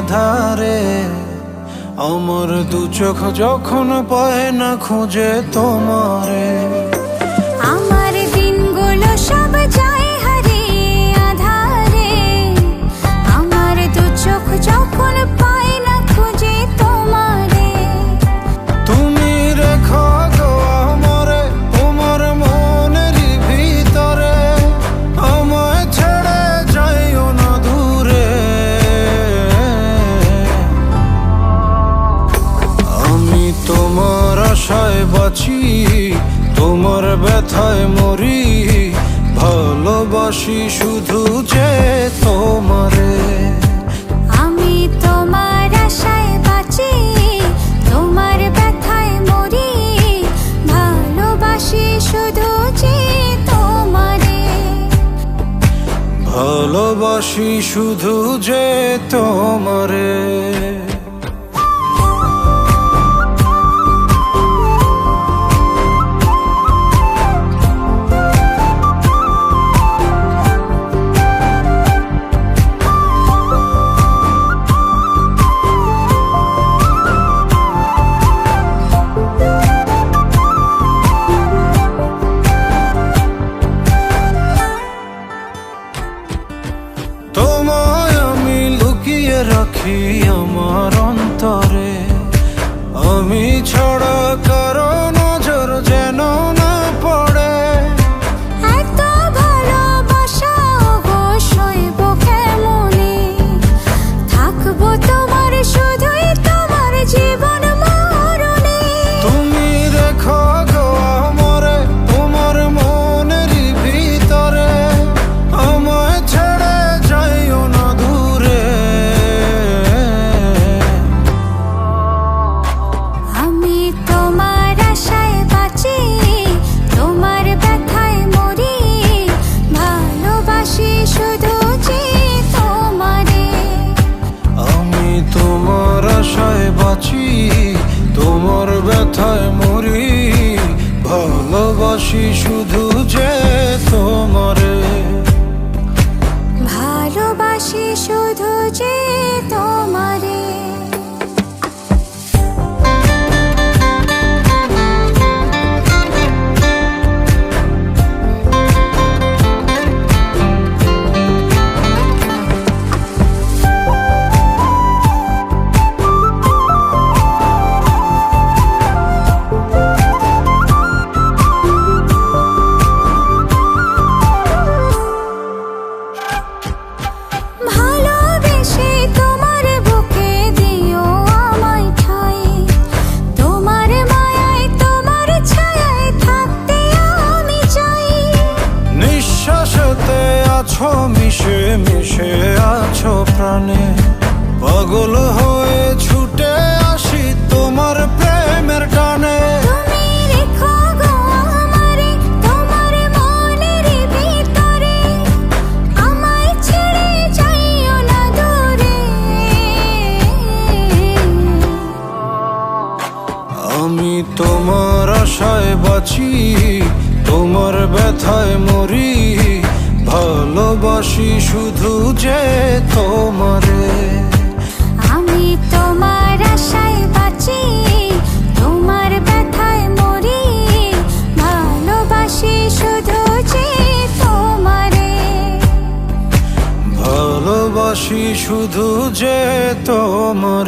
আধারে। আমার দু চোখ যখন পায় না খুঁজে তোমারে। আমার দিনগুলো সব যায় হারিয়ে আধারে। আমার দু চোখ যখন পায় না খুঁজে তোমারে। তুমি রেখো গো আমারে তোমার মনের ভিতরে, আমায় ছেড়ে যাইও না দূরে। আমি তোমার আশায় বাঁচি, তোমার ব্যথায় মরি, ভালোবাসি শুধু যে তোমারে। আমি তোমার আশায় বাঁচি, তোমার ব্যথায় মরি, ভালোবাসি শুধু যে তোমারে। ভালোবাসি শুধু যে তোমারে। তোমায় আমি লুকিয়ে রাখি আমার অন্তরে, আমি ছাড়া কারো নজর যেন না পড়ে। এত ভালোবাসা অবশ্যই কেমনে, থাকবো তোমার শুধুই তোমার জীবন মরণে। তুমি রেখো গো আমারে তোমার মনের ভিতরে, আমায় ছেড়ে যাইও না দূরে। আমি তোমার আশায় বাঁচি, তোমার ব্যথায় মরি, ভালোবাসি শুধু যে তোমারে। আমি তোমার আশায় বাঁচি, তোমার ব্যথায় মরি, ভালোবাসি শুধু যে তোমারে। ভালোবাসি শুধু যে তোমারে। ভালোবেসে তোমার বুকে দিও আমায় ঠাঁই, তোমার মায়ায় তোমার ছায়ায় থাকতে আমি চাই। নিঃশ্বাসেতে আছো মিশে মিশে আছো প্রাণে, পাগল হয়ে ছুটে আসি তোমার প্রেমের টানে। তুমি রেখো গো আমারে তোমার মনের ভিতরে, আমায় ছেড়ে যাইও না দূরে। আমি তোমার আশায় বাঁচি, তোমার ব্যথায় মরি, ভালোবাসি শুধু যে তোমারে। আমি তোমার আশায় বাঁচি, তোমার ব্যথায় মরি, ভালোবাসি শুধু যে তোমারে। ভালোবাসি শুধু যে তোমারে।